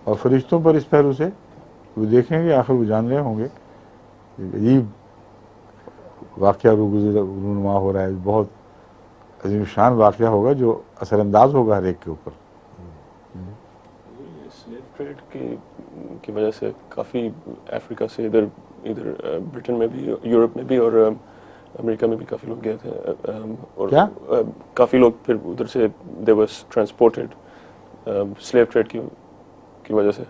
اور فرشتوں پر اس پہلو سے وہ دیکھیں گے، آخر وہ جان رہے ہوں گے کہ عجیب واقعہ رونما ہو رہا ہے، بہت عظیم شان واقعہ ہوگا جو اثر انداز ہوگا ہر ایک کے اوپر. سلیو ٹریڈ کی وجہ سے کافی افریقہ سے ادھر برٹن میں بھی، یورپ میں بھی اور امریکہ میں بھی کافی لوگ گئے تھے، اور کیا کافی لوگ پھر ادھر سے they was transported slave trade کی وجہ سے.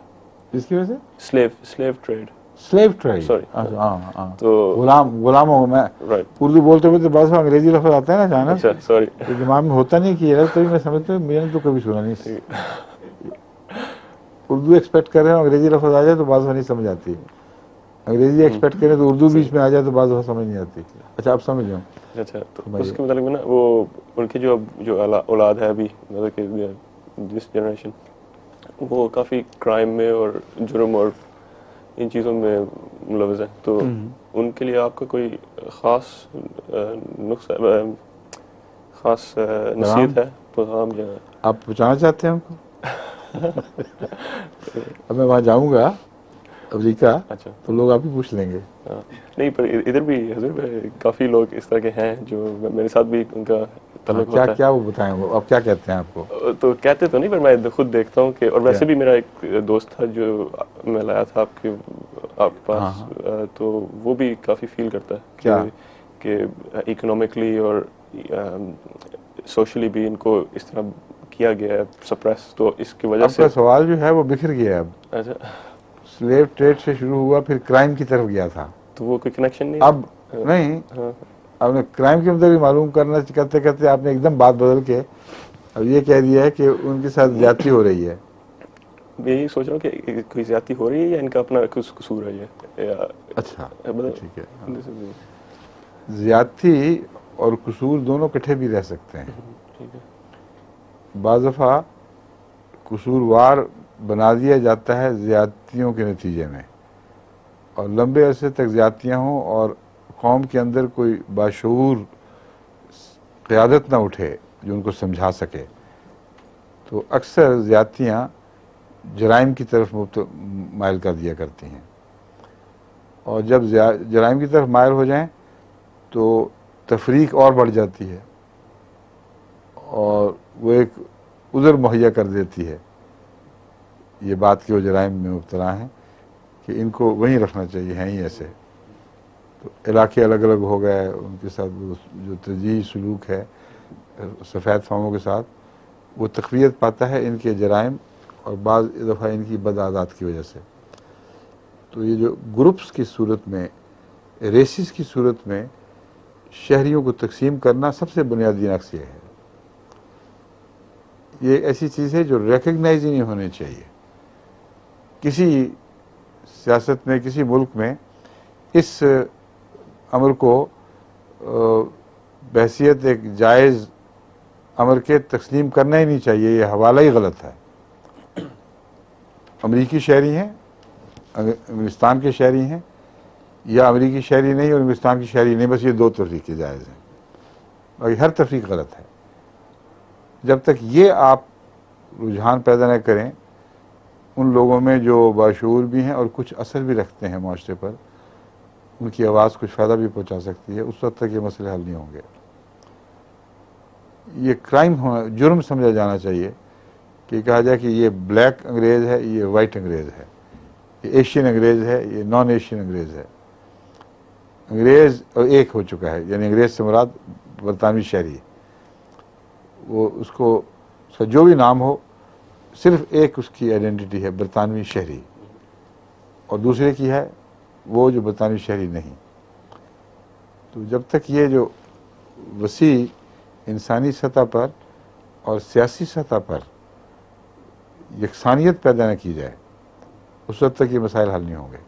اس کی وجہ سے slave trade, slave trade. Sorry. ہاں ہاں، تو غلام ہو. میں رائٹ، اردو بولتے ہوئے تو بعض انگریزی لفظ آتا ہے نا اچانک، اچھا سوری. تو دماغ میں ہوتا نہیں کہ یہ لفظ، تبھی میں سمجھتا ہوں میں نے تو کبھی سنا نہیں. اردو ایکسپیکٹ کر رہے ہیں انگریزی لفظ آ جائے تو بعض نہیں سمجھ آتی، انگریزی ایکسپیکٹ کریں تو اردو بیچ میں آ جائے تو بعض سمجھ نہیں آتی. اچھا اب سمجھ جاؤں. اچھا، تو اس کے متعلق نا وہ ان کی جو اولاد ہے ابھی، مطلب کہ جس جنریشن، وہ کافی کرائم میں اور جرم اور ان چیزوں میں ملوث ہے. تو ان کے لیے آپ کا کوئی خاص نسخہ، خاص پیغام نصیحت ہے، پیغام یا آپ پہنچانا چاہتے ہیں ہم کو؟ اب میں وہاں جاؤں گا امریکہ اچھا. تو لوگ آپ ہی پوچھ لیں گے. نہیں، پر ادھر بھی حضور کافی لوگ اس طرح کے ہیں جو میرے ساتھ بھی ان کا ہاں، تعلق کیا ہوتا کیا وہ بتائیں، وہ اب کیا کہتے ہیں آپ کو؟ ہے. تو کہتے تو نہیں، پر میں خود دیکھتا ہوں کہ، اور کیا؟ ویسے بھی میرا ایک دوست تھا جو میں لایا تھا آپ کے ہاں پاس، ہاں. تو وہ بھی کافی فیل کرتا ہے کیا؟ کہ اکنامکلی اور سوشلی بھی ان کو اس طرح کیا گیا ہے سپریس، تو اس کی وجہ اب سے. کا سوال جو ہے وہ بکھر گیا ہے. اب اچھا، سلیو ٹریڈ سے شروع ہوا، پھر کرائم کی طرف گیا تھا. تو وہ کوئی کنیکشن نہیں اب ہے. نہیں، ہاں، آپ نے کرائم کے متعلق معلوم کرنا کرتے کرتے آپ نے ایک دم بات بدل کے اب یہ کہہ دیا ہے کہ ان کے ساتھ زیادتی ہو رہی ہے. یہی سوچ رہا ہوں کہ کوئی زیادتی ہو رہی ہے یا ان کا اپنا قصور ہے یہ، یا اچھا ٹھیک ہے. ہاں، ٹھیک زیادتی اور قصور دونوں کٹھے بھی رہ سکتے ہیں. ہے. بعض دفعہ قصوروار بنا دیا جاتا ہے زیادتیوں کے نتیجے میں، اور لمبے عرصے تک زیادتیاں ہوں اور قوم کے اندر کوئی باشعور قیادت نہ اٹھے جو ان کو سمجھا سکے، تو اکثر زیادتیاں جرائم کی طرف مائل کر دیا کرتی ہیں. اور جب جرائم کی طرف مائل ہو جائیں تو تفریق اور بڑھ جاتی ہے، اور وہ ایک عذر مہیا کر دیتی ہے یہ بات کہ وہ جرائم میں مبتلا ہیں، کہ ان کو وہیں رکھنا چاہیے، ہیں ہی ایسے. تو علاقے الگ الگ ہو گئے، ان کے ساتھ وہ جو ترجیحی سلوک ہے سفید فاموں کے ساتھ، وہ تقویت پاتا ہے ان کے جرائم اور بعض دفعہ ان کی بدعادات کی وجہ سے. تو یہ جو گروپس کی صورت میں، ریسز کی صورت میں شہریوں کو تقسیم کرنا سب سے بنیادی نقص یہ ہے. یہ ایسی چیز ہے جو ریکگنائز ہی نہیں ہونی چاہیے. کسی سیاست میں، کسی ملک میں اس امر کو بحیثیت ایک جائز امر کے تسلیم کرنا ہی نہیں چاہیے. یہ حوالہ ہی غلط ہے. امریکی شہری ہیں، انگلستان کے شہری ہیں، یا امریکی شہری نہیں اور انگلستان کی شہری نہیں، بس یہ دو تفریقیں جائز ہیں، اور ہر تفریق غلط ہے. جب تک یہ آپ رجحان پیدا نہ کریں ان لوگوں میں جو باشعور بھی ہیں اور کچھ اثر بھی رکھتے ہیں معاشرے پر، ان کی آواز کچھ فائدہ بھی پہنچا سکتی ہے، اس وقت تک یہ مسئلے حل نہیں ہوں گے. یہ کرائم جرم سمجھا جانا چاہیے کہ کہا جائے کہ یہ بلیک انگریز ہے، یہ وائٹ انگریز ہے، یہ ایشین انگریز ہے، یہ نان ایشین انگریز ہے. انگریز ایک ہو چکا ہے، یعنی انگریز سے مراد برطانوی شہری. وہ اس کا جو بھی نام ہو، صرف ایک اس کی آئیڈینٹی ہے، برطانوی شہری، اور دوسرے کی ہے وہ جو برطانوی شہری نہیں. تو جب تک یہ جو وسیع انسانی سطح پر اور سیاسی سطح پر یکسانیت پیدا نہ کی جائے، اس وقت تک یہ مسائل حل نہیں ہوں گے.